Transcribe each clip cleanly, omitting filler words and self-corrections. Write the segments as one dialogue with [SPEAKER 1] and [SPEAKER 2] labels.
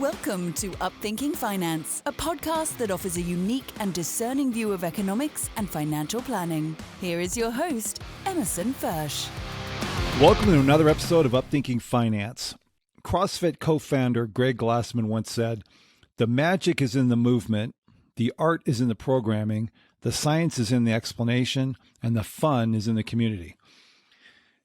[SPEAKER 1] Welcome to Upthinking Finance, a podcast that offers a unique and discerning view of economics and financial planning. Here is your host, Emerson Fersch.
[SPEAKER 2] Welcome to another episode of Upthinking Finance. CrossFit co-founder Greg Glassman once said, "The magic is in the movement, the art is in the programming, the science is in the explanation, and the fun is in the community."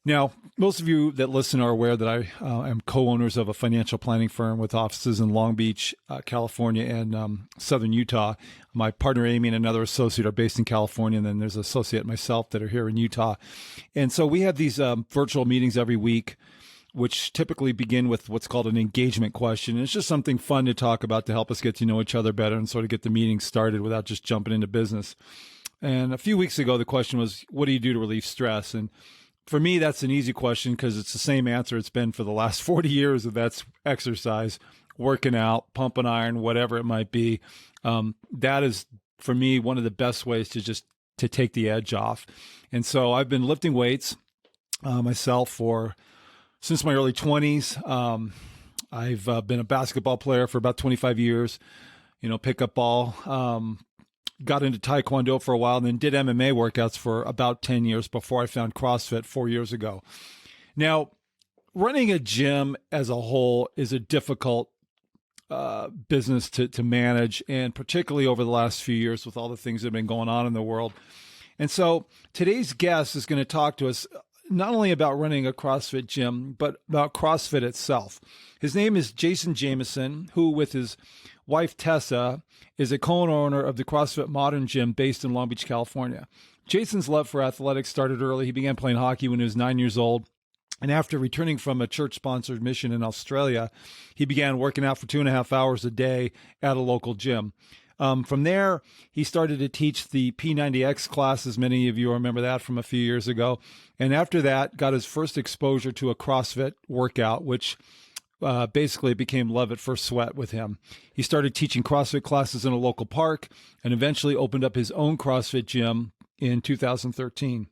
[SPEAKER 2] Now, most of you that listen are aware that I am co-owners of a financial planning firm with offices in Long Beach, California, and southern Utah. My partner, Amy, and another associate are based in California, and then there's an associate myself that are here in Utah. And so we have these virtual meetings every week, which typically begin with what's called an engagement question. And it's just something fun to talk about to help us get to know each other better and sort of get the meeting started without just jumping into business. And a few weeks ago, the question was, what do you do to relieve stress? And for me, that's an easy question because it's the same answer it's been for the last 40 years. That's exercise, working out, pumping iron, whatever it might be. That is, for me, one of the best ways to take the edge off. And so I've been lifting weights myself since my early 20s. I've been a basketball player for about 25 years, pickup ball. Got into Taekwondo for a while and then did MMA workouts for about 10 years before I found CrossFit 4 years ago. Now, running a gym as a whole is a difficult business to manage, and particularly over the last few years with all the things that have been going on in the world. And so today's guest is going to talk to us not only about running a CrossFit gym, but about CrossFit itself. His name is Jamison, who with his wife, Tessa, is a co-owner of the CrossFit Modern gym based in Long Beach, California. Jason's love for athletics started early. He began playing hockey when he was 9 years old. And after returning from a church-sponsored mission in Australia, he began working out for 2.5 hours a day at a local gym. From there, he started to teach the P90X classes. Many of you remember that from a few years ago. And after that, got his first exposure to a CrossFit workout, which basically became love at first sweat with him. He started teaching CrossFit classes in a local park and eventually opened up his own CrossFit gym in 2013.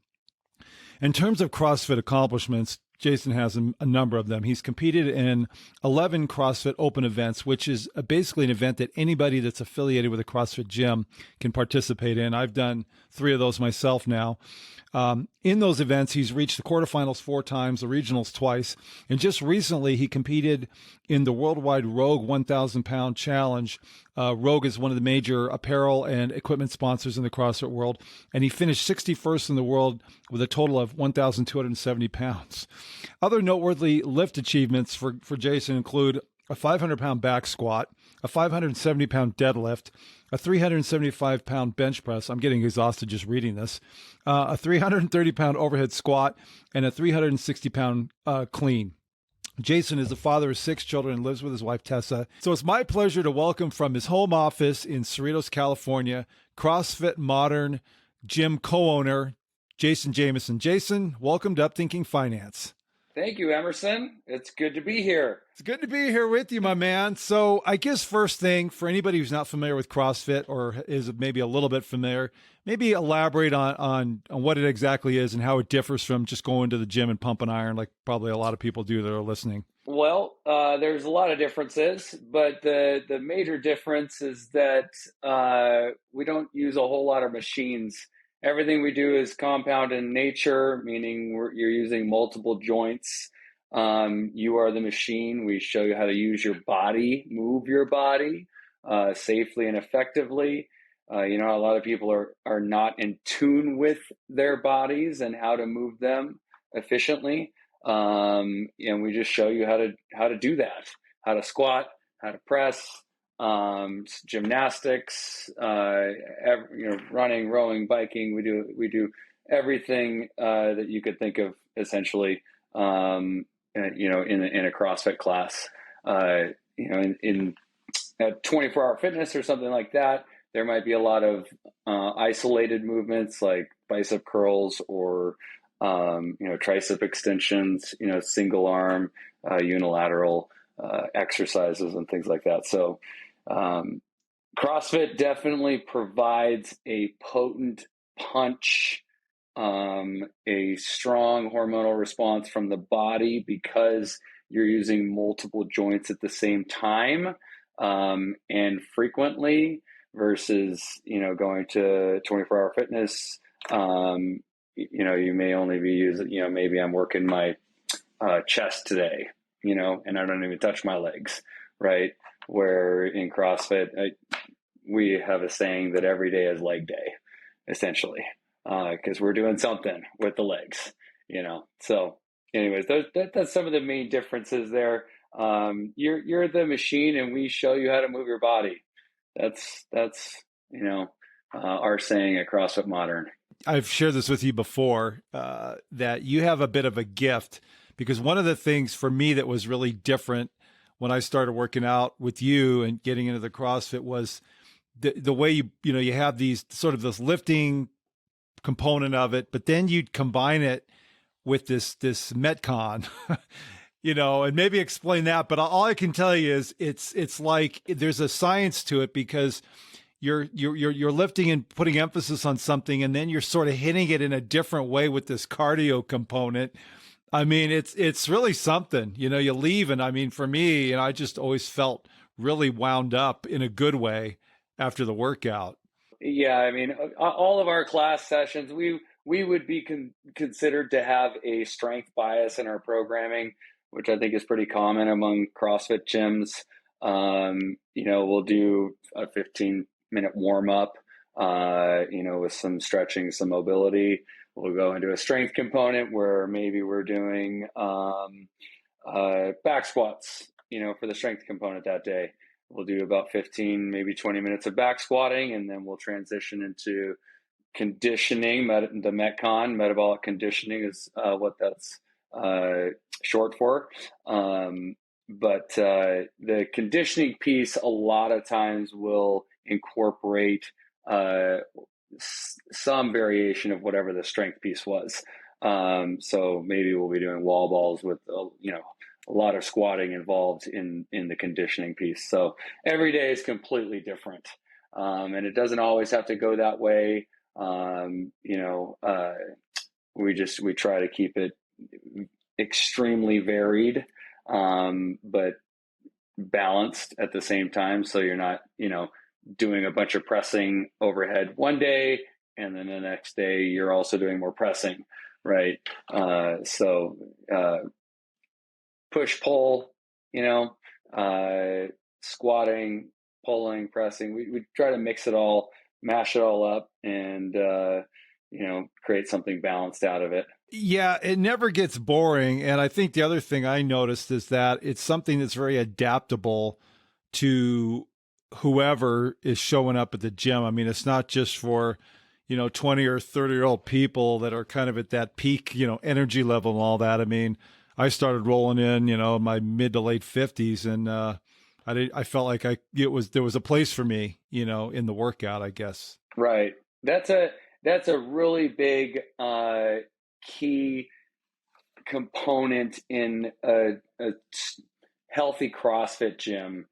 [SPEAKER 2] In terms of CrossFit accomplishments, Jason has a number of them. He's competed in 11 CrossFit Open events, which is basically an event that anybody that's affiliated with a CrossFit gym can participate in. I've done 3 of those myself now. In those events, he's reached the quarterfinals 4 times, the regionals twice, and just recently he competed in the worldwide Rogue 1,000-pound challenge. Rogue is one of the major apparel and equipment sponsors in the CrossFit world, and he finished 61st in the world with a total of 1,270 pounds. Other noteworthy lift achievements for Jason include a 500-pound back squat, a 570-pound deadlift, a 375-pound bench press. I'm getting exhausted just reading this. A 330-pound overhead squat, and a 360-pound clean. Jason is the father of 6 children and lives with his wife, Tessa. So it's my pleasure to welcome from his home office in Cerritos, California, CrossFit Modern gym co-owner, Jason Jamison. Jason, welcome to Upthinking Finance.
[SPEAKER 3] Thank you, Emerson. It's good to be here.
[SPEAKER 2] It's good to be here with you, my man. So I guess first thing, for anybody who's not familiar with CrossFit or is maybe a little bit familiar, maybe elaborate on what it exactly is and how it differs from just going to the gym and pumping iron like probably a lot of people do that are listening.
[SPEAKER 3] Well, there's a lot of differences, but the major difference is that we don't use a whole lot of machines. Everything we do is compound in nature, meaning you're using multiple joints. You are the machine. We show you how to use your body, move your body safely and effectively. A lot of people are not in tune with their bodies and how to move them efficiently. And we just show you how to do that, how to squat, how to press, gymnastics, running, rowing, biking. We do everything that you could think of essentially, in a CrossFit class. In a 24-hour fitness or something like that, there might be a lot of isolated movements like bicep curls or tricep extensions, single arm, unilateral exercises and things like that. So CrossFit definitely provides a potent punch, a strong hormonal response from the body because you're using multiple joints at the same time. and frequently versus, going to 24-hour fitness. You may only be using, maybe I'm working my chest today, and I don't even touch my legs, right? Where in CrossFit, we have a saying that every day is leg day, essentially, because we're doing something with the legs, So, anyways, that's some of the main differences there. You're the machine, and we show you how to move your body. That's our saying at CrossFit Modern.
[SPEAKER 2] I've shared this with you before, that you have a bit of a gift, because one of the things for me that was really different when I started working out with you and getting into the CrossFit was the way you have these sort of this lifting component of it, but then you'd combine it with this Metcon, and maybe explain that. But all I can tell you is it's like there's a science to it, because you're lifting and putting emphasis on something, and then you're sort of hitting it in a different way with this cardio component. I mean, it's really something. You leave, and I mean, for me, I just always felt really wound up in a good way after the workout.
[SPEAKER 3] Yeah, I mean, all of our class sessions, we would be considered to have a strength bias in our programming, which I think is pretty common among CrossFit gyms. We'll do a 15-minute warm up, with some stretching, some mobility. We'll go into a strength component where maybe we're doing back squats, for the strength component that day. We'll do about 15, maybe 20 minutes of back squatting, and then we'll transition into conditioning. The Metcon, metabolic conditioning, is what that's short for. But the conditioning piece a lot of times will incorporate some variation of whatever the strength piece was. So maybe we'll be doing wall balls with, a lot of squatting involved in the conditioning piece. So every day is completely different. And it doesn't always have to go that way. We try to keep it extremely varied, but balanced at the same time. So you're not, doing a bunch of pressing overhead one day, and then the next day you're also doing more pressing, right? Push, pull, squatting, pulling, pressing. We try to mix it all, mash it all up, and, create something balanced out of it.
[SPEAKER 2] Yeah, it never gets boring. And I think the other thing I noticed is that it's something that's very adaptable to whoever is showing up at the gym. I mean, it's not just for, 20 or 30-year-old people that are kind of at that peak, energy level and all that. I mean, I started rolling in, my mid to late 50s, and I felt like there was a place for me, in the workout, I guess.
[SPEAKER 3] Right. That's a really big key component in a healthy CrossFit gym.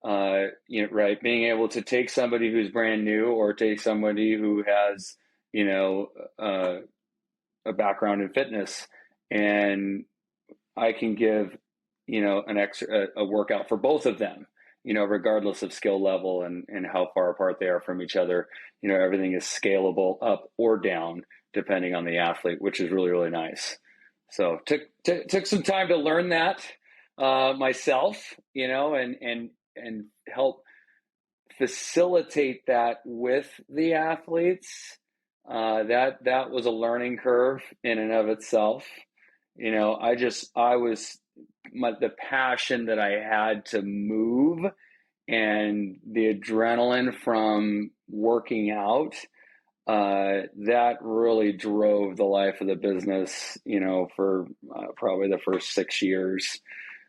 [SPEAKER 3] Right. Being able to take somebody who's brand new, or take somebody who has, a background in fitness, and I can give, a workout for both of them, regardless of skill level and how far apart they are from each other. Everything is scalable up or down depending on the athlete, which is really, really nice. So took some time to learn that myself, and help facilitate that with the athletes. That was a learning curve in and of itself. The passion that I had to move, and the adrenaline from working out, that really drove the life of the business, for probably the first 6 years,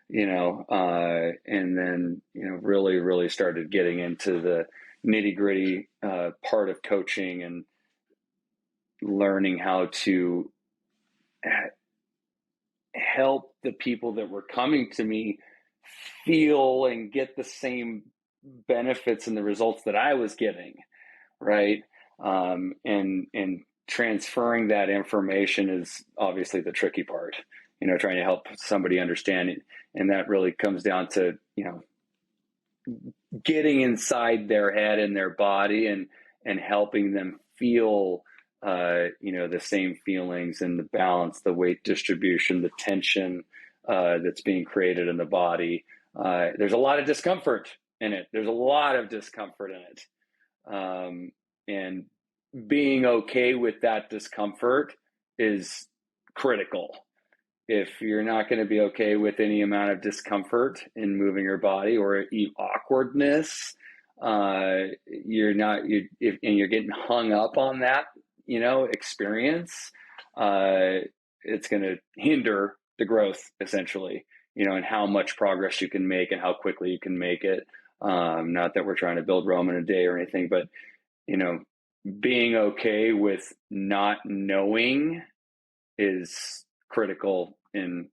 [SPEAKER 3] and then, really, really started getting into the nitty gritty part of coaching and learning how to help the people that were coming to me feel and get the same benefits and the results that I was getting, right? And transferring that information is obviously the tricky part, trying to help somebody understand it. And that really comes down to, getting inside their head and their body and helping them feel the same feelings and the balance, the weight distribution, the tension that's being created in the body. There's a lot of discomfort in it. And being okay with that discomfort is critical. If you're not going to be okay with any amount of discomfort in moving your body or awkwardness, and you're getting hung up on that, experience, it's going to hinder the growth essentially, and how much progress you can make and how quickly you can make it. Not that we're trying to build Rome in a day or anything, but, being okay with not knowing is critical in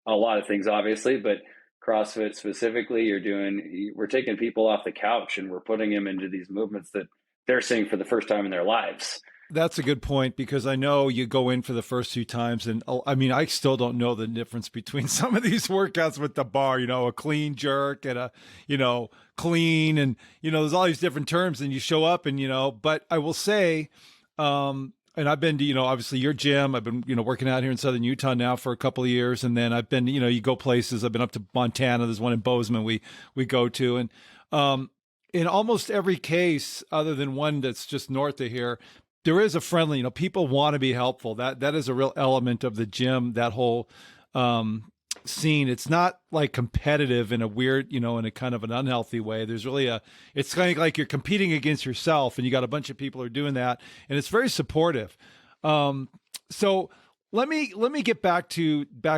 [SPEAKER 3] a lot of things, obviously, but CrossFit specifically, we're taking people off the couch and we're putting them into these movements that they're seeing for the first time in their lives.
[SPEAKER 2] That's a good point, because I know you go in for the first few times, and I mean, I still don't know the difference between some of these workouts with the bar, a clean jerk and a, clean, and, there's all these different terms, and you show up and, but I will say, and I've been to, obviously your gym, I've been, working out here in Southern Utah now for a couple of years. And then I've been, you go places, I've been up to Montana. There's one in Bozeman we go to. And, in almost every case, other than one that's just north of here, there is a friendly, people want to be helpful. That is a real element of the gym, that whole, scene. It's not like competitive in a weird, in a kind of an unhealthy way. There's really it's kind of like you're competing against yourself, and you got a bunch of people who are doing that, and it's very supportive. So let me get back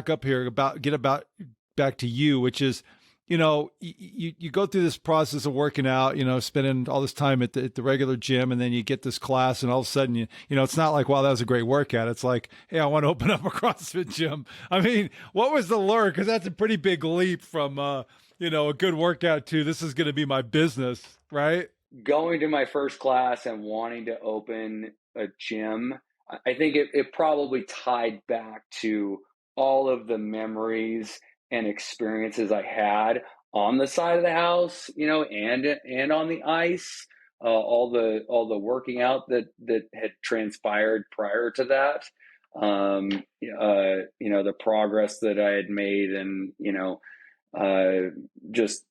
[SPEAKER 2] up here back to you, which is, you go through this process of working out, spending all this time at the regular gym, and then you get this class, and all of a sudden, it's not like, wow, that was a great workout. It's like, hey, I want to open up a CrossFit gym. I mean, what was the lure? Because that's a pretty big leap from, a good workout to this is going to be my business, right?
[SPEAKER 3] Going to my first class and wanting to open a gym, I think it probably tied back to all of the memories and experiences I had on the side of the house, and on the ice, all the working out that had transpired prior to that, the progress that I had made, and just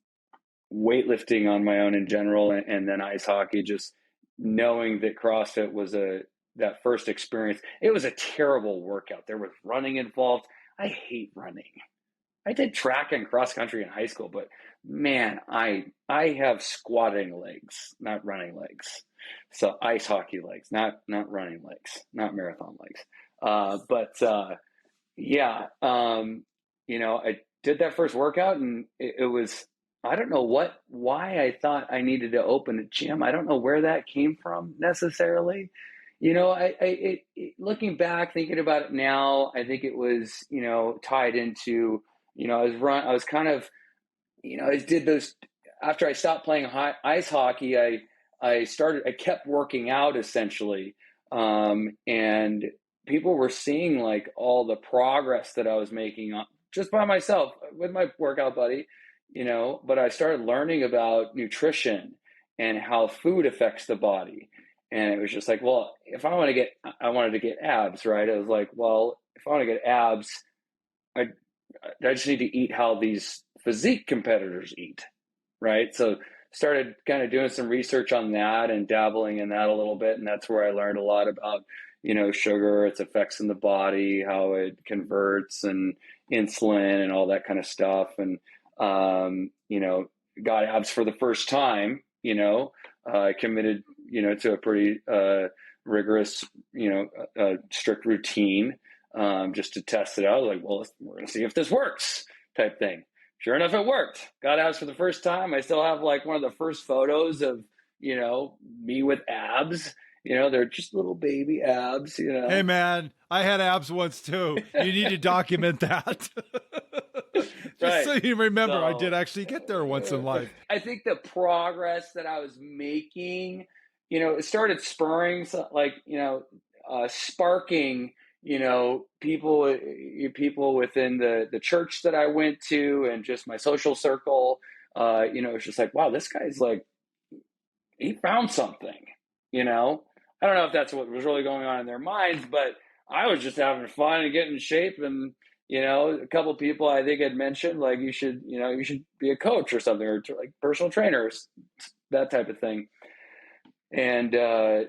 [SPEAKER 3] weightlifting on my own in general, and then ice hockey. Just knowing that CrossFit was that first experience. It was a terrible workout. There was running involved. I hate running. I did track and cross country in high school, but man, I have squatting legs, not running legs. So ice hockey legs, not running legs, not marathon legs. I did that first workout, and it was, I don't know why I thought I needed to open a gym. I don't know where that came from necessarily. Looking back, thinking about it now, I think it was, tied into, I was kind of, I did those, after I stopped playing ice hockey, I kept working out essentially. And people were seeing like all the progress that I was making just by myself with my workout buddy, but I started learning about nutrition and how food affects the body. And it was just like, well, if I wanted to get abs, right? I was like, well, if I want to get abs, I just need to eat how these physique competitors eat, right? So started kind of doing some research on that and dabbling in that a little bit. And that's where I learned a lot about, sugar, its effects in the body, how it converts, and insulin and all that kind of stuff. And, got abs for the first time, I committed, to a pretty rigorous, strict routine, just to test it out. Like, well, we're going to see if this works type thing. Sure enough, it worked. Got abs for the first time. I still have like one of the first photos of, me with abs. They're just little baby abs,
[SPEAKER 2] Hey man, I had abs once too. You need to document that. Just right. So you remember, I did actually get there once in life.
[SPEAKER 3] I think the progress that I was making, it started spurring, sparking, people within the church that I went to, and just my social circle, it's just like, wow, this guy's like, he found something, you know? I don't know if that's what was really going on in their minds, but I was just having fun and getting in shape. And, a couple of people I think had mentioned, like, you should be a coach or something, or like personal trainers, that type of thing. And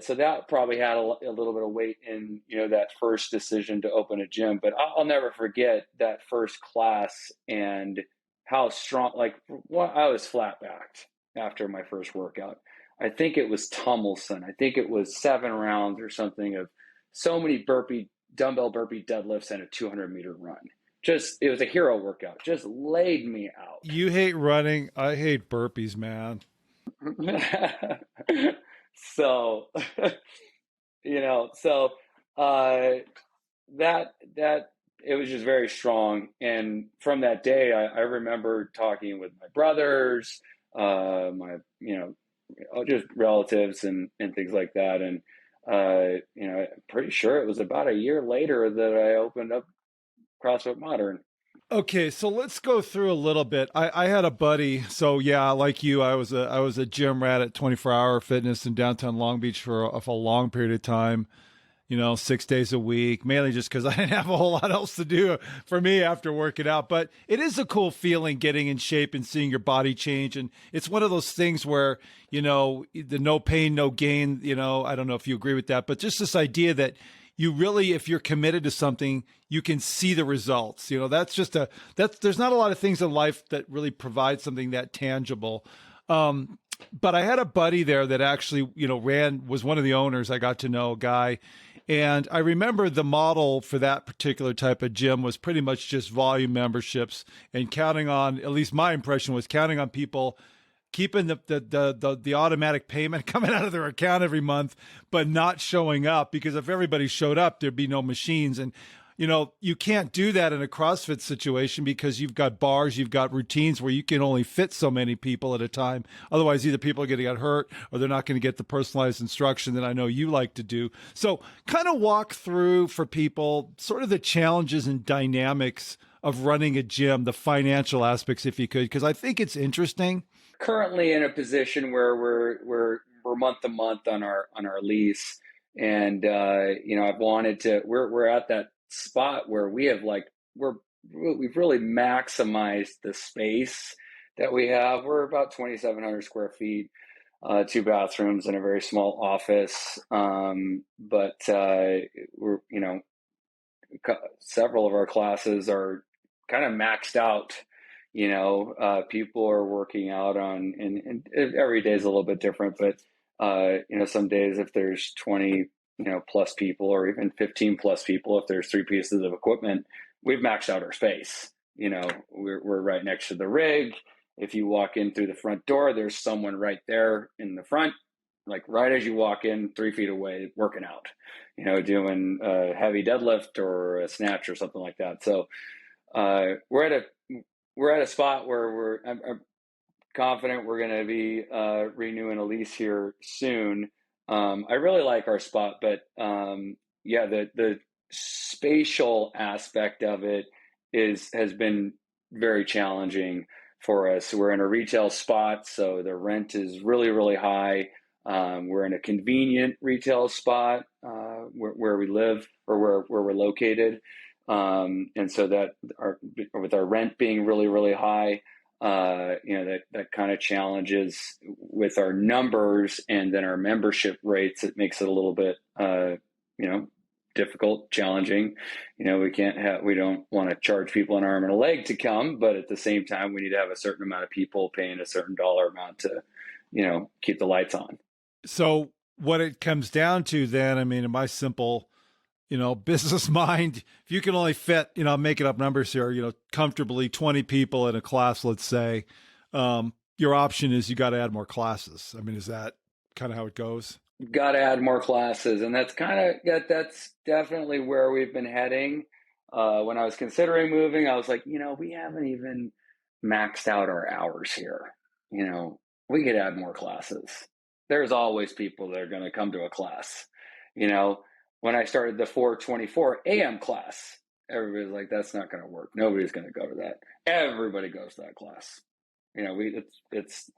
[SPEAKER 3] so that probably had a little bit of weight in, that first decision to open a gym. But I'll never forget that first class and how strong, like, I was flat backed after my first workout. I think it was Tummelson. I think it was 7 rounds or something of so many dumbbell burpee deadlifts and a 200-meter run. It was a hero workout. Just laid me out.
[SPEAKER 2] You hate running. I hate burpees, man.
[SPEAKER 3] So, that it was just very strong. And from that day, I remember talking with my brothers, my, just relatives and things like that. And, pretty sure it was about a year later that I opened up CrossFit Modern.
[SPEAKER 2] Okay, so let's go through a little bit. I had a buddy, so yeah, like you, I was a gym rat at 24-hour Fitness in downtown Long Beach for a long period of time, 6 days a week, mainly just because I didn't have a whole lot else to do for me after working out. But it is a cool feeling getting in shape and seeing your body change. And it's one of those things where, the no pain, no gain, I don't know if you agree with that, but just this idea that you really, if you're committed to something, you can see the results. There's not a lot of things in life that really provide something that tangible. But I had a buddy there that actually, was one of the owners. I got to know a guy. And I remember the model for that particular type of gym was pretty much just volume memberships and counting on, at least my impression was counting on people keeping the automatic payment coming out of their account every month, but not showing up, because if everybody showed up, there'd be no machines. And, you can't do that in a CrossFit situation because you've got bars, you've got routines where you can only fit so many people at a time. Otherwise, either people are going to get hurt or they're not going to get the personalized instruction that I know you like to do. So kind of walk through for people sort of the challenges and dynamics of running a gym, the financial aspects, if you could, because I think it's interesting.
[SPEAKER 3] Currently in a position where we're month to month on our lease, and I've wanted to. We're at that spot where we've really maximized the space that we have. We're about 2,700 square feet, 2 bathrooms and a very small office. But we're several of our classes are kind of maxed out. People are working out on, and every day is a little bit different, but some days if there's 20 plus people, or even 15 plus people, if there's 3 pieces of equipment, we've maxed out our space. We're right next to the rig. If you walk in through the front door, there's someone right there in the front, like right as you walk in, 3 feet away, working out, doing a heavy deadlift or a snatch or something like that. So we're at a spot where I'm confident we're going to be renewing a lease here soon. I really like our spot, but the spatial aspect of it has been very challenging for us. We're in a retail spot, so the rent is really, really high. We're in a convenient retail spot where we live, or where we're located. And so with our rent being really, really high, that kind of challenges with our numbers, and then our membership rates. It makes it a little bit, difficult, challenging. We don't want to charge people an arm and a leg to come, but at the same time, we need to have a certain amount of people paying a certain dollar amount to, keep the lights on.
[SPEAKER 2] So what it comes down to then, in my simple, business mind, if you can only fit, I'm making up numbers here, comfortably 20 people in a class, let's say, your option is you got to add more classes. Is that kind of how it goes?
[SPEAKER 3] Got to add more classes. And that's definitely where we've been heading. When I was considering moving, I was like, we haven't even maxed out our hours here. We could add more classes. There's always people that are going to come to a class. When I started the 4:24 a.m. class, everybody's like, that's not going to work. Nobody's going to go to that. Everybody goes to that class. It's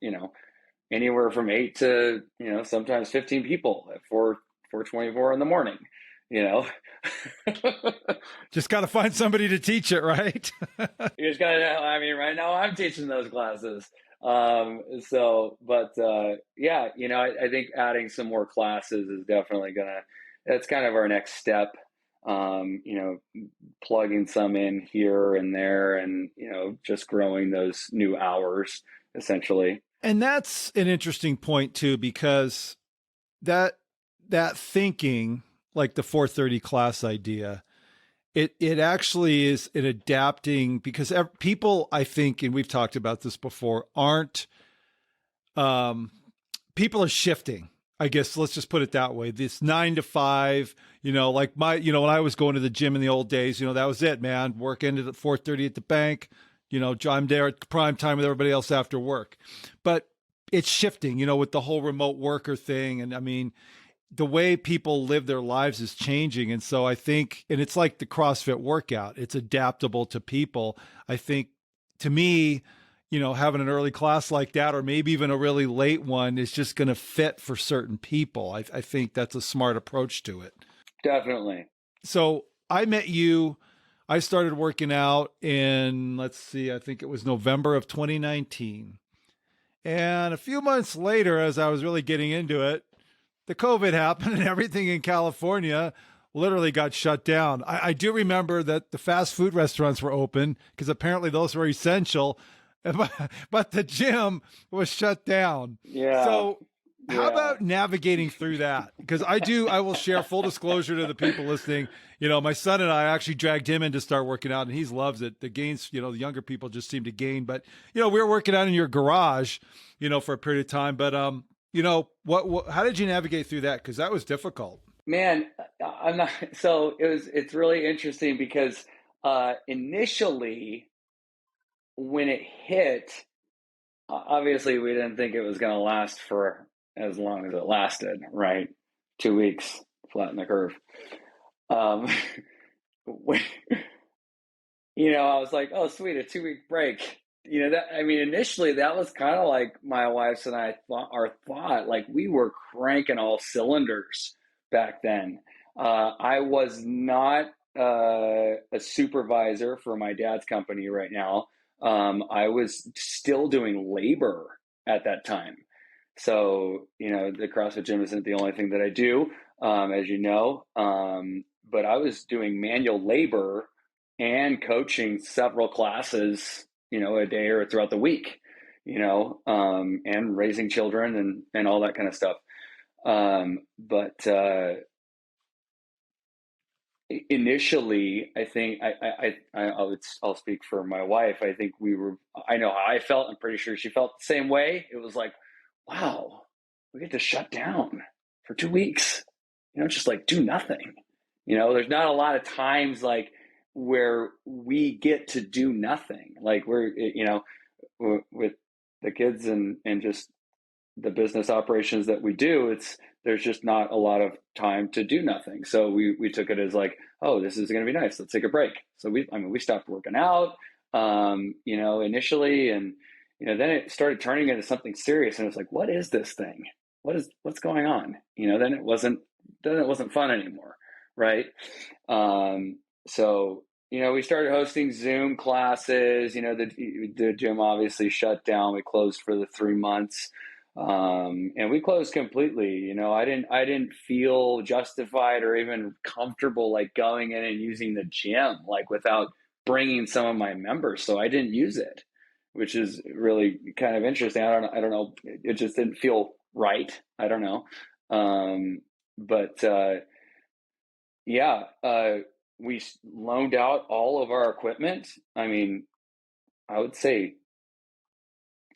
[SPEAKER 3] anywhere from 8 to, sometimes 15 people at 4:24 in the morning, you know.
[SPEAKER 2] Just got to find somebody to teach it, right?
[SPEAKER 3] You just gotta, right now I'm teaching those classes. Yeah, I think adding some more classes is definitely that's kind of our next step. Plugging some in here and there, and, just growing those new hours essentially.
[SPEAKER 2] And that's an interesting point too, because that thinking, like the 4:30 class idea, it actually is an adapting, because people, I think, and we've talked about this before, aren't people are shifting. I guess let's just put it that way. This 9 to 5, like when I was going to the gym in the old days, that was it, man. Work ended at 4:30 at the bank. I'm there at prime time with everybody else after work. But it's shifting, with the whole remote worker thing. And I mean, the way people live their lives is changing. And so I think, and it's like the CrossFit workout, it's adaptable to people. I think, to me, having an early class like that, or maybe even a really late one, is just going to fit for certain people. I think that's a smart approach to it.
[SPEAKER 3] Definitely.
[SPEAKER 2] So I met you. I started working out in, I think it was November of 2019. And a few months later, as I was really getting into it, the COVID happened and everything in California literally got shut down. I do remember that the fast food restaurants were open because apparently those were essential, but the gym was shut down.
[SPEAKER 3] Yeah.
[SPEAKER 2] So how about navigating through that? Because I will share full disclosure to the people listening. My son and I actually dragged him in to start working out, and he loves it. The gains, the younger people just seem to gain. But, we were working out in your garage, for a period of time. But, how did you navigate through that? Because that was difficult.
[SPEAKER 3] Man, I'm not. So it's really interesting because initially when it hit, obviously we didn't think it was going to last for as long as it lasted, right? 2 weeks, flatten the curve. I was like, oh, sweet, a 2-week break. Initially that was kind of like my wife's and I thought, like we were cranking all cylinders back then. I was not a supervisor for my dad's company right now. I was still doing labor at that time. So, the CrossFit gym isn't the only thing that I do, as you know. But I was doing manual labor and coaching several classes, a day or throughout the week, and raising children and all that kind of stuff. Initially, I think I'll speak for my wife. I think I know how I felt. I'm pretty sure she felt the same way. It was like, wow, we get to shut down for 2 weeks, just like do nothing. There's not a lot of times like where we get to do nothing. Like we're, with the kids and just the business operations that we do, there's just not a lot of time to do nothing. So we took it as like, oh, this is going to be nice. Let's take a break. So we stopped working out, initially, and then it started turning into something serious. And it was like, what is this thing? What's going on? Then it wasn't fun anymore, right? So we started hosting Zoom classes. The gym obviously shut down. We closed for the 3 months. And we closed completely. I didn't feel justified or even comfortable like going in and using the gym like without bringing some of my members. So I didn't use it, which is really kind of interesting. I don't know. It just didn't feel right. I don't know. We loaned out all of our equipment. I would say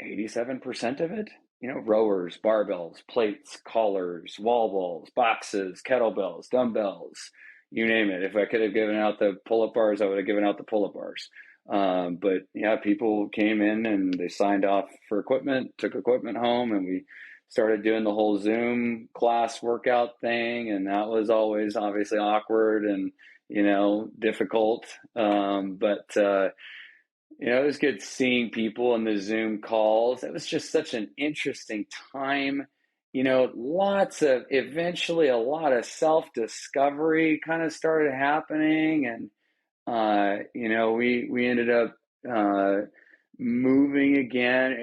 [SPEAKER 3] 87% of it. Rowers, barbells, plates, collars, wall balls, boxes, kettlebells, dumbbells, you name it. If I could have given out the pull-up bars, I would have given out the pull-up bars. But yeah, people came in and they signed off for equipment, took equipment home, and we started doing the whole Zoom class workout thing. And that was always obviously awkward and, difficult. It was good seeing people in the Zoom calls. It was just such an interesting time. Eventually a lot of self-discovery kind of started happening. And, we ended up moving again.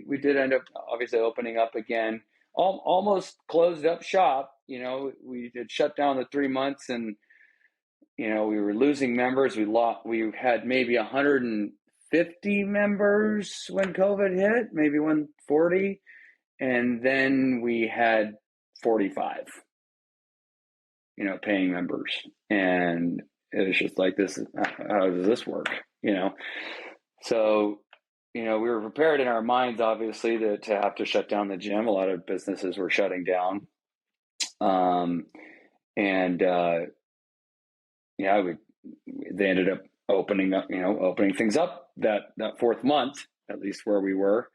[SPEAKER 3] We did end up obviously opening up again, almost closed up shop. We had shut down the 3 months, and we were losing members. We had maybe 150 members when COVID hit, maybe 140, and then we had 45, paying members, and it was just like, this. How does this work? So, we were prepared in our minds, obviously, to have to shut down the gym. A lot of businesses were shutting down, and they ended up opening things up that fourth month, at least where we were.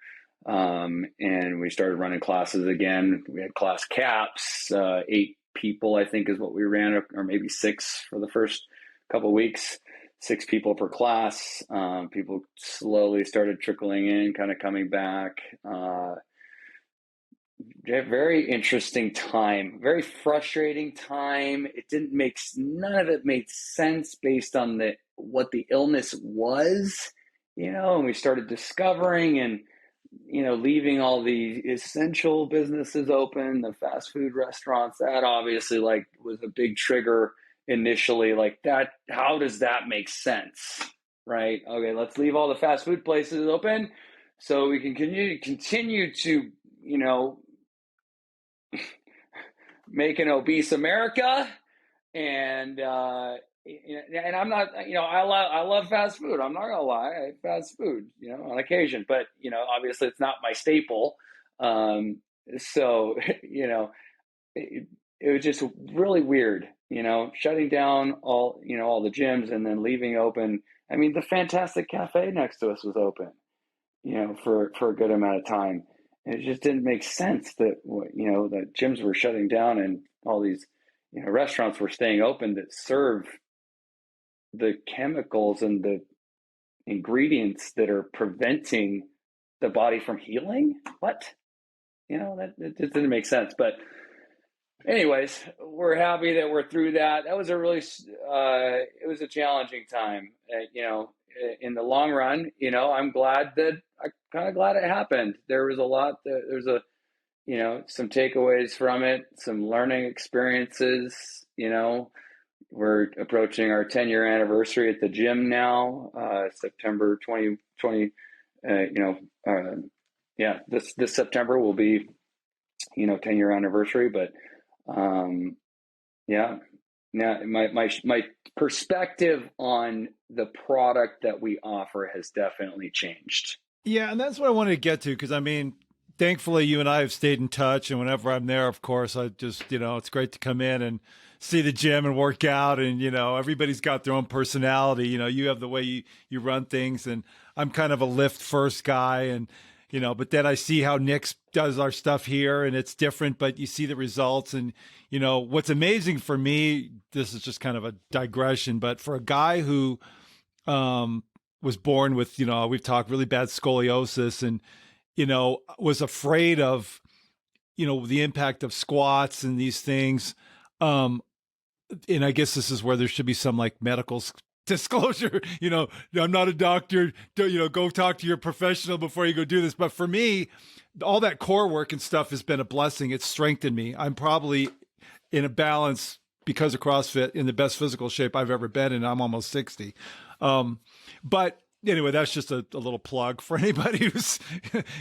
[SPEAKER 3] And we started running classes again. We had class caps, 8 people, I think, is what we ran, or maybe 6 for the first couple of weeks, 6 people per class. People slowly started trickling in, kind of coming back. Very interesting time, very frustrating time. None of it made sense based on what the illness was, and we started discovering and, leaving all the essential businesses open, the fast food restaurants. That obviously was a big trigger initially, like that. How does that make sense? Right? Okay, let's leave all the fast food places open so we can continue to, make an obese America. And I'm not, I love fast food. I'm not gonna lie, I eat fast food, on occasion, but obviously it's not my staple. So it was just really weird, shutting down all the gyms and then leaving open. I mean, the Fantastic Cafe next to us was open, for a good amount of time. And it just didn't make sense that that gyms were shutting down and all these restaurants were staying open that serve the chemicals and the ingredients that are preventing the body from healing. What? That it just didn't make sense. But anyways, we're happy that we're through that. That was it was a challenging time. In the long run, I'm kind of glad it happened. There's some takeaways from it, some learning experiences. We're approaching our 10-year anniversary at the gym now, September 2020. This September will be, 10-year anniversary. But my perspective on the product that we offer has definitely changed.
[SPEAKER 2] Yeah, and that's what I wanted to get to, because I mean, thankfully you and I have stayed in touch, and whenever I'm there, of course, I just, it's great to come in and see the gym and work out, and everybody's got their own personality. You have the way you run things, and I'm kind of a lift first guy, and but then I see how Nick does our stuff here, and it's different, but you see the results. And what's amazing for me, this is just kind of a digression, but for a guy who was born with, we've talked really bad scoliosis, and was afraid of the impact of squats and these things, and I guess this is where there should be some like medical disclosure. I'm not a doctor. Go talk to your professional before you go do this. But for me, all that core work and stuff has been a blessing. It's strengthened me. I'm probably in a balance, because of CrossFit, in the best physical shape I've ever been in. I'm almost 60. But anyway, that's just a little plug for anybody who's,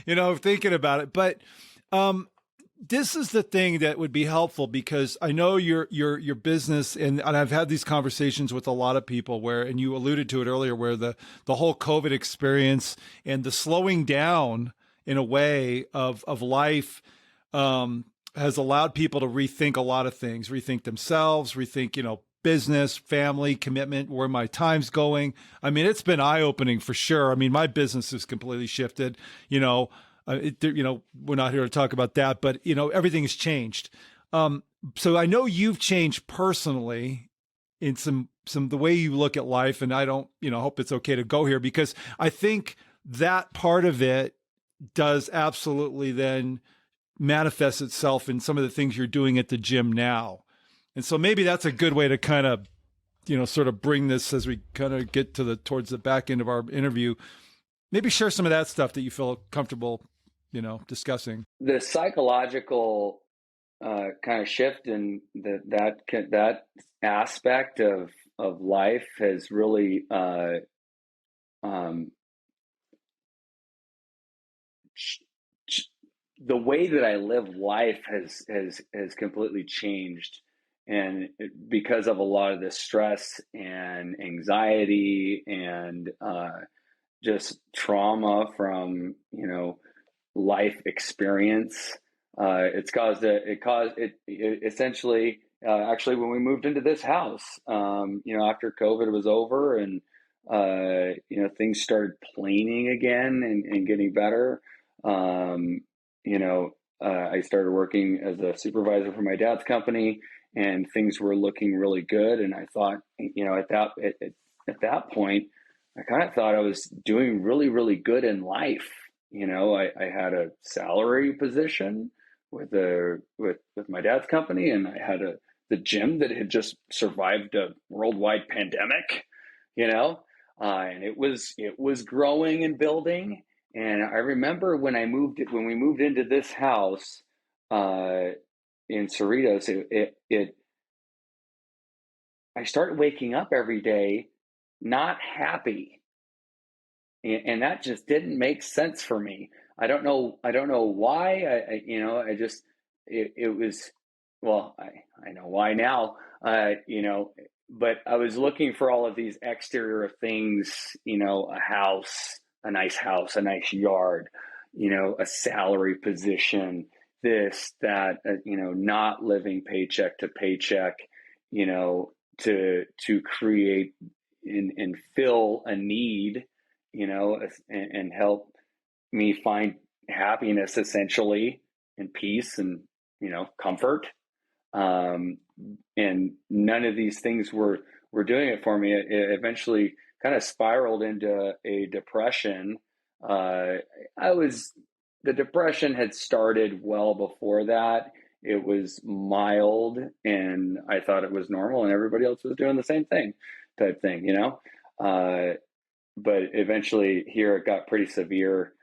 [SPEAKER 2] thinking about it. But this is the thing that would be helpful, because I know your business, and I've had these conversations with a lot of people where, and you alluded to it earlier, where the whole COVID experience and the slowing down in a way of life has allowed people to rethink a lot of things, rethink themselves, rethink, business, family, commitment, where my time's going. I mean, it's been eye-opening for sure. I mean, my business has completely shifted, we're not here to talk about that, but everything has changed. So I know you've changed personally in some the way you look at life. And I don't, hope it's okay to go here, because I think that part of it does absolutely then manifest itself in some of the things you're doing at the gym now. And so maybe that's a good way to kind of, sort of bring this as we kind of get towards the back end of our interview. Maybe share some of that stuff that you feel comfortable, discussing.
[SPEAKER 3] The psychological kind of shift in that aspect of life has really the way that I live life has completely changed, and because of a lot of the stress and anxiety and just trauma from life experience. It essentially, actually, when we moved into this house, after COVID was over and, things started planing again and getting better. I started working as a supervisor for my dad's company, and things were looking really good. And I thought, at that point, I kind of thought I was doing really, really good in life. I had a salary position with my dad's company, and I had the gym that had just survived a worldwide pandemic, and it was growing and building. And I remember when we moved into this house in Cerritos, I started waking up every day not happy. And that just didn't make sense for me. I don't know why. It was, well, I know why now, but I was looking for all of these exterior things, a house, a nice yard, a salary position, this, that, not living paycheck to paycheck, to create and fill a need, and help me find happiness, essentially, and peace and, comfort. And none of these things were doing it for me. It eventually kind of spiraled into a depression. The depression had started well before that. It was mild, and I thought it was normal, and everybody else was doing the same thing, type thing, but eventually here it got pretty severe.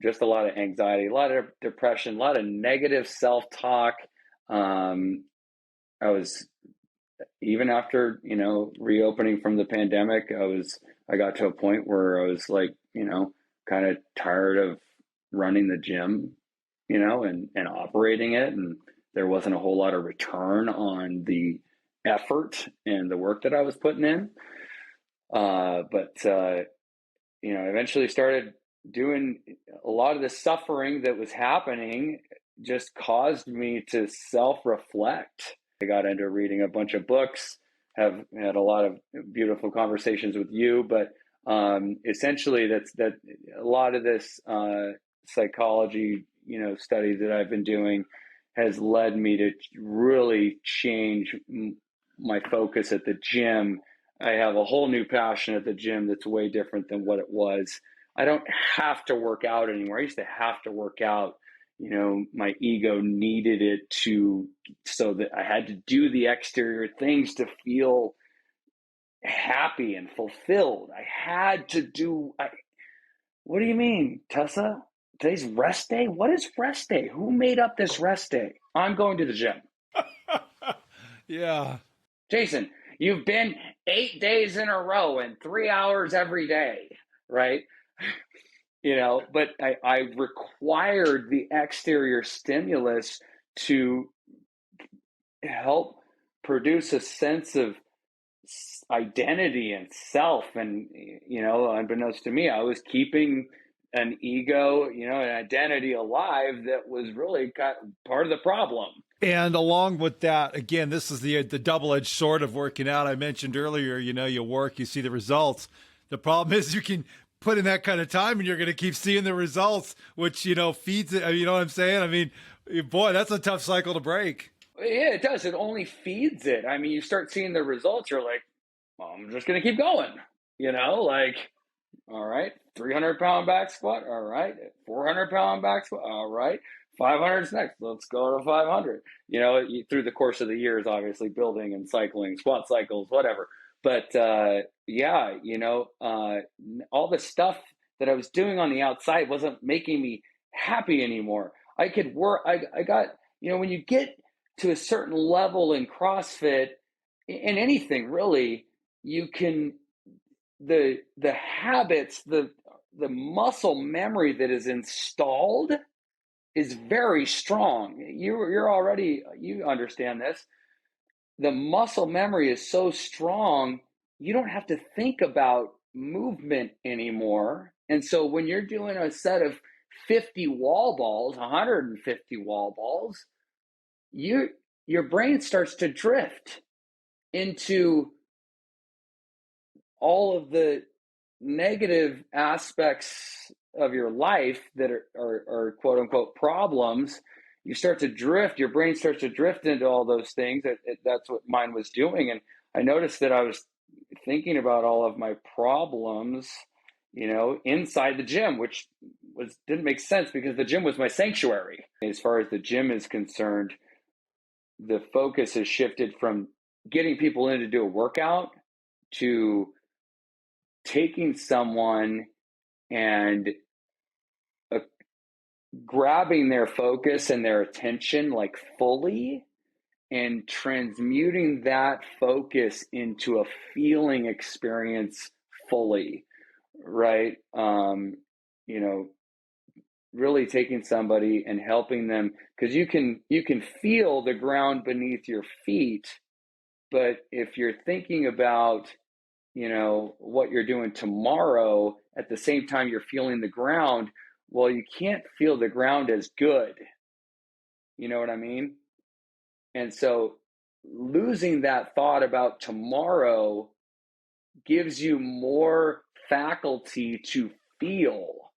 [SPEAKER 3] Just a lot of anxiety, a lot of depression, a lot of negative self-talk. I was, even after, reopening from the pandemic, I got to a point where I was like, kind of tired of running the gym, and operating it. And there wasn't a whole lot of return on the effort and the work that I was putting in. Eventually started doing a lot of the suffering that was happening just caused me to self-reflect. I got into reading a bunch of books, have had a lot of beautiful conversations with you, but essentially that a lot of this psychology, study that I've been doing has led me to really change my focus at the gym. I have a whole new passion at the gym that's way different than what it was. I don't have to work out anymore. I used to have to work out. My ego needed it so that I had to do the exterior things to feel happy and fulfilled. I had to do. What do you mean, Tessa? Today's rest day? What is rest day? Who made up this rest day? I'm going to the gym.
[SPEAKER 2] Yeah.
[SPEAKER 3] Jason, you've been 8 days in a row and 3 hours every day, right? But I required the exterior stimulus to help produce a sense of identity and self. And, unbeknownst to me, I was keeping an ego, an identity alive that was really part of the problem.
[SPEAKER 2] And along with that, again, this is the double-edged sword of working out. I mentioned earlier, you work, you see the results. The problem is you can put in that kind of time and you're going to keep seeing the results, which, feeds it. You know what I'm saying? I mean, boy, that's a tough cycle to break.
[SPEAKER 3] Yeah, it does. It only feeds it. I mean, you start seeing the results, you're like, well, I'm just going to keep going. Like, all right, 300-pound back squat. All right, 400-pound back squat. All right, 500 is next. Let's go to 500. Through the course of the years, obviously building and cycling, squat cycles, whatever. But all the stuff that I was doing on the outside wasn't making me happy anymore. I could work. I got, when you get to a certain level in CrossFit, in anything really, you can, the habits, the muscle memory that is installed is very strong. You understand this. The muscle memory is so strong, you don't have to think about movement anymore. And so when you're doing a set of 50 wall balls, 150 wall balls, your brain starts to drift into all of the negative aspects of your life that are quote unquote problems. You start to drift, your brain starts to drift into all those things. That's what mine was doing. And I noticed that I was thinking about all of my problems, inside the gym, which didn't make sense because the gym was my sanctuary. As far as the gym is concerned, the focus has shifted from getting people in to do a workout to taking someone and grabbing their focus and their attention like fully and transmuting that focus into a feeling experience fully, right? Really taking somebody and helping them, because you can feel the ground beneath your feet, but if you're thinking about what you're doing tomorrow at the same time you're feeling the ground, well, you can't feel the ground as good. You know what I mean? And so losing that thought about tomorrow gives you more faculty to feel,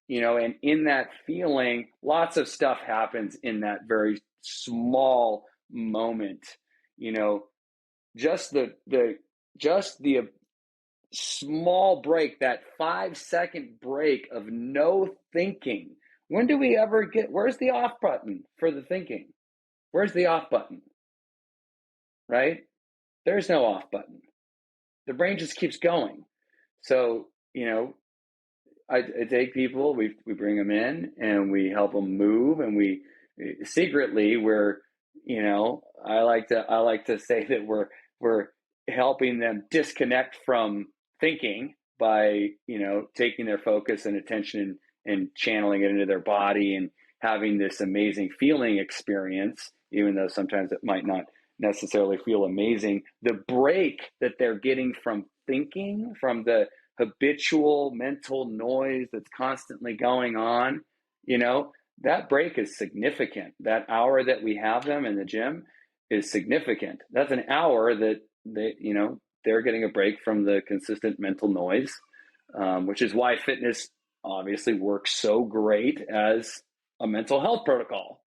[SPEAKER 3] and in that feeling, lots of stuff happens in that very small moment. Just the small break, that 5-second break of no thinking. When do we ever where's the off button for the thinking? Where's the off button? Right? There's no off button. The brain just keeps going. So, I take people, we bring them in and we help them move, and we secretly I like to say that we're helping them disconnect from thinking by taking their focus and attention and channeling it into their body and having this amazing feeling experience, even though sometimes it might not necessarily feel amazing. The break that they're getting from thinking, from the habitual mental noise that's constantly going on, that break is significant. That hour that we have them in the gym is significant. That's an hour that they're getting a break from the consistent mental noise, which is why fitness obviously works so great as a mental health protocol.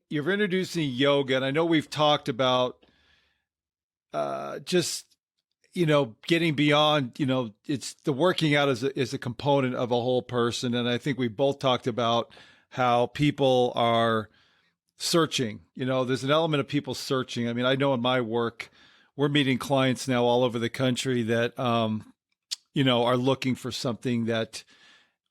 [SPEAKER 2] You're introducing yoga, and I know we've talked about just getting beyond, it's the working out is a component of a whole person. And I think we both talked about how people are searching, there's an element of people searching. I mean, I know in my work, we're meeting clients now all over the country that, are looking for something that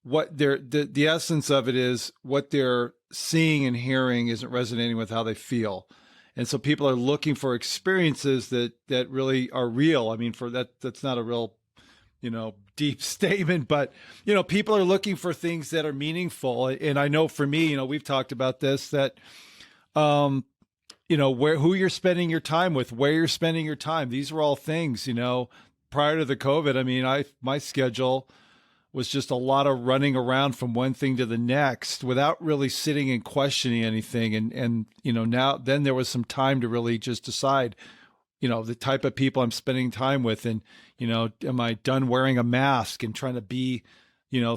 [SPEAKER 2] what the essence of it is what they're seeing and hearing isn't resonating with how they feel. And so people are looking for experiences that really are real. I mean, that's not a real, deep statement, but, people are looking for things that are meaningful. And I know for me, we've talked about this, that, who you're spending your time with, where you're spending your time. These were all things, prior to the COVID. I mean, my schedule was just a lot of running around from one thing to the next without really sitting and questioning anything. And now then there was some time to really just decide, the type of people I'm spending time with. And, am I done wearing a mask and trying to be,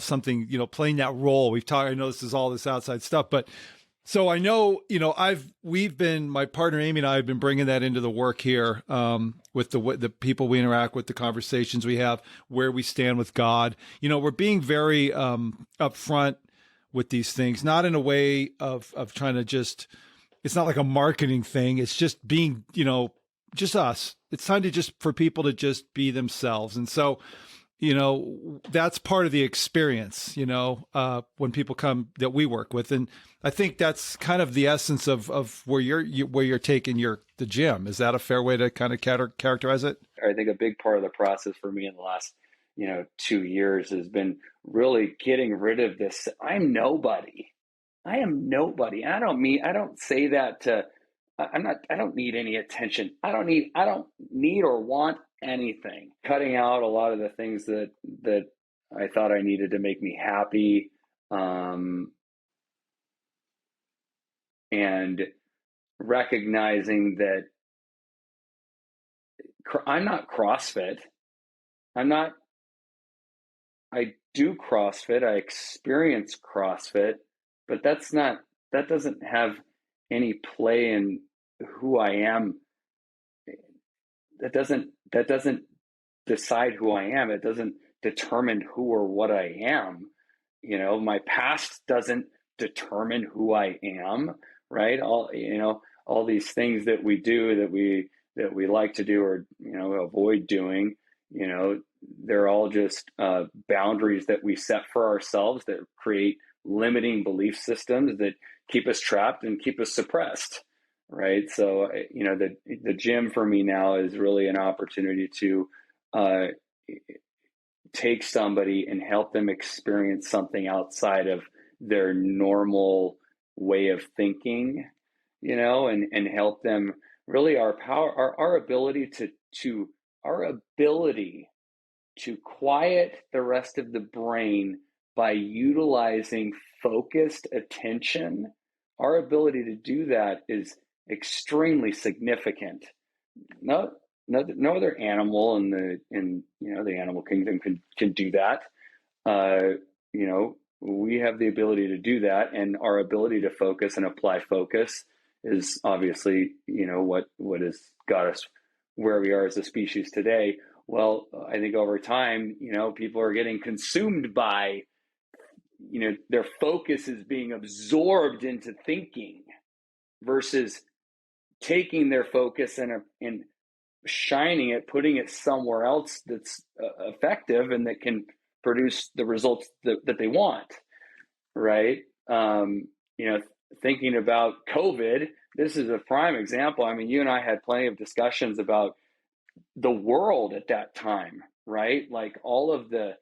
[SPEAKER 2] something, playing that role? We've talked, I know this is all this outside stuff, but So I know, my partner Amy and I have been bringing that into the work here, with the people we interact with, the conversations we have, where we stand with God. We're being very upfront with these things, not in a way of trying to just. It's not like a marketing thing. It's just being, just us. It's time to just for people to just be themselves, and so. That's part of the experience, when people come that we work with. And I think that's kind of the essence of where you're taking the gym. Is that a fair way to kind of characterize it?
[SPEAKER 3] I think a big part of the process for me in the last, 2 years has been really getting rid of this. I'm nobody. I am nobody. And I don't say that to, I don't need any attention. I don't need or want anything. Cutting out a lot of the things that I thought I needed to make me happy, and recognizing that I'm not CrossFit. I do CrossFit. I experience CrossFit, but that doesn't have any play in who I am. That doesn't decide who I am. It doesn't determine who or what I am. My past doesn't determine who I am, right? All these things that we do that we like to do or, avoid doing, they're all just boundaries that we set for ourselves that create limiting belief systems that keep us trapped and keep us suppressed. Right. So, the gym for me now is really an opportunity to take somebody and help them experience something outside of their normal way of thinking, and help them really our ability to quiet the rest of the brain by utilizing focused attention. Our ability to do that is extremely significant. No other animal in the animal kingdom can do that. We have the ability to do that, and our ability to focus and apply focus is obviously what has got us where we are as a species today. Well, I think over time, people are getting consumed by, their focus is being absorbed into thinking versus taking their focus and shining it, putting it somewhere else that's effective and that can produce the results that they want, right? Thinking about COVID, this is a prime example. I mean, you and I had plenty of discussions about the world at that time, right? Like all of the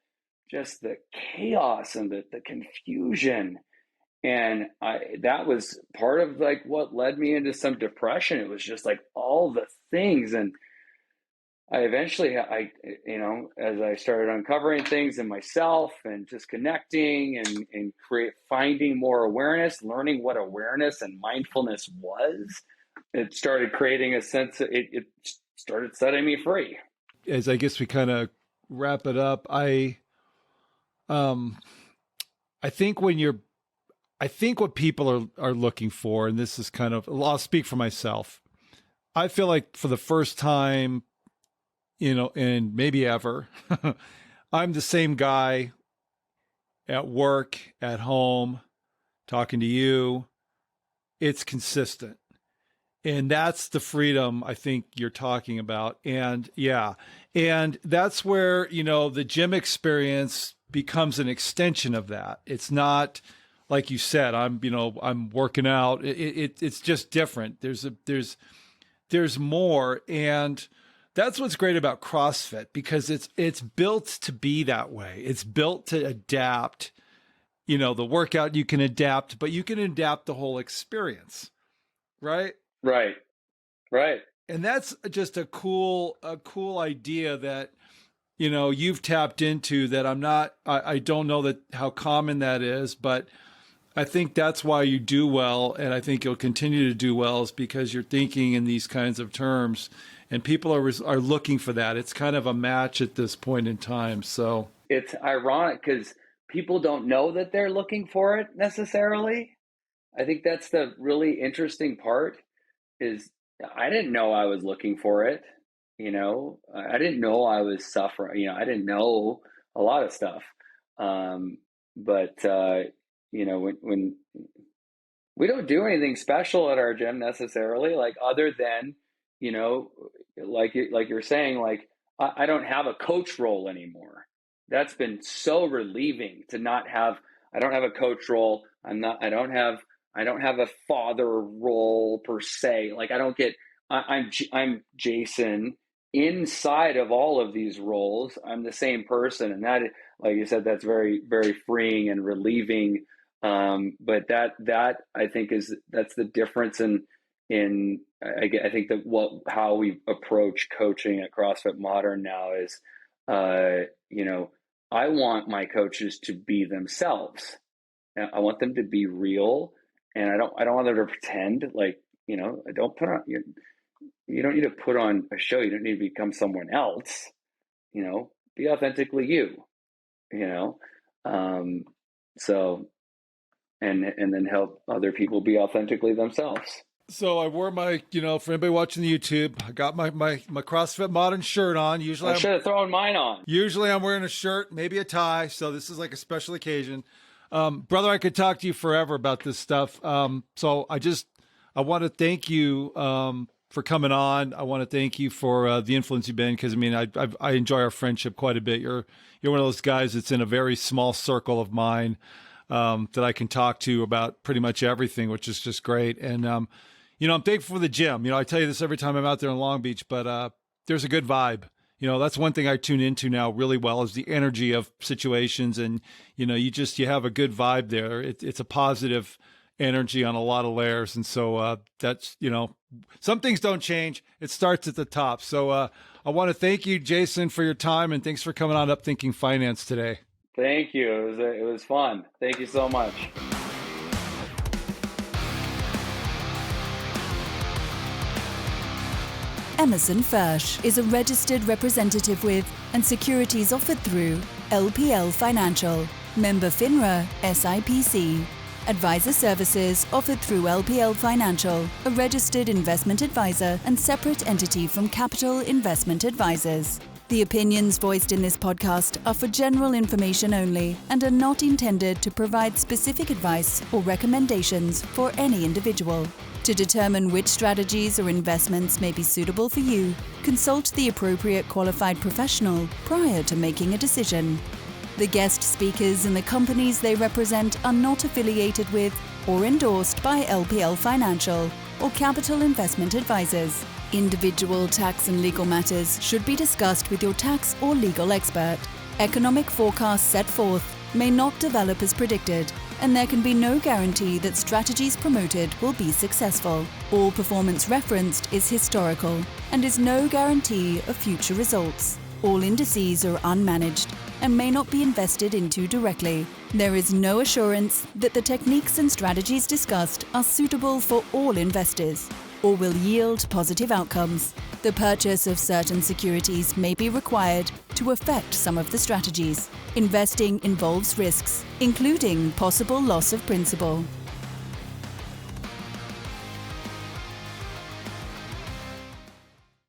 [SPEAKER 3] chaos and the confusion. And that was part of like what led me into some depression. It was just like all the things. And I eventually, as I started uncovering things in myself and just connecting and finding more awareness, learning what awareness and mindfulness was, it started creating a sense of, it started setting me free.
[SPEAKER 2] As I guess we kind of wrap it up, I think what people are looking for, and this is kind of, I'll speak for myself. I feel like for the first time, and maybe ever, I'm the same guy at work, at home, talking to you. It's consistent. And that's the freedom I think you're talking about. And and that's where, the gym experience becomes an extension of that. It's not, like you said, I'm working out. It's just different. There's more. And that's what's great about CrossFit, because it's built to be that way. It's built to adapt. The workout you can adapt, but you can adapt the whole experience. Right?
[SPEAKER 3] Right.
[SPEAKER 2] And that's just a cool idea that, you've tapped into, that I don't know how common that is, but I think that's why you do well. And I think you'll continue to do well, is because you're thinking in these kinds of terms, and people are looking for that. It's kind of a match at this point in time. So
[SPEAKER 3] it's ironic because people don't know that they're looking for it necessarily. I think that's the really interesting part is I didn't know I was looking for it. I didn't know I was suffering. I didn't know a lot of stuff. But when we don't do anything special at our gym necessarily, like other than, you know, like you're saying, like I don't have a coach role anymore. That's been so relieving to not have. I don't have a coach role. I don't have a father role per se. Like I don't get. I'm Jason inside of all of these roles. I'm the same person, and that, like you said, that's very very freeing and relieving. But that I think that's the difference I think that how we approach coaching at CrossFit Modern now is, I want my coaches to be themselves. I want them to be real, and I don't want them to pretend. Like, I don't put on you don't need to put on a show. You don't need to become someone else. Be authentically you. So. And then help other people be authentically themselves.
[SPEAKER 2] So I wore my, for anybody watching the YouTube, I got my CrossFit Modern shirt on. Usually
[SPEAKER 3] I should have thrown mine on.
[SPEAKER 2] Usually I'm wearing a shirt, maybe a tie. So this is like a special occasion. Brother, I could talk to you forever about this stuff. So I want to thank you for coming on. I want to thank you for the influence you've been, because I enjoy our friendship quite a bit. You're one of those guys that's in a very small circle of mine that I can talk to about pretty much everything, which is just great. And, I'm thankful for the gym. I tell you this every time I'm out there in Long Beach, but there's a good vibe. That's one thing I tune into now really well, is the energy of situations. And, you have a good vibe there. It's a positive energy on a lot of layers. And so that's, some things don't change. It starts at the top. So I want to thank you, Jason, for your time, and thanks for coming on Upthinking Finance today.
[SPEAKER 3] Thank you. It was fun. Thank you so much.
[SPEAKER 1] Emerson Fersch is a registered representative with and securities offered through LPL Financial, member FINRA SIPC. Advisor services offered through LPL Financial, a registered investment advisor and separate entity from Capital Investment Advisors. The opinions voiced in this podcast are for general information only and are not intended to provide specific advice or recommendations for any individual. To determine which strategies or investments may be suitable for you, consult the appropriate qualified professional prior to making a decision. The guest speakers and the companies they represent are not affiliated with or endorsed by LPL Financial or Capital Investment Advisors. Individual tax and legal matters should be discussed with your tax or legal expert. Economic forecasts set forth may not develop as predicted, and there can be no guarantee that strategies promoted will be successful. All performance referenced is historical and is no guarantee of future results. All indices are unmanaged and may not be invested into directly. There is no assurance that the techniques and strategies discussed are suitable for all investors or will yield positive outcomes. The purchase of certain securities may be required to affect some of the strategies. Investing involves risks, including possible loss of principal.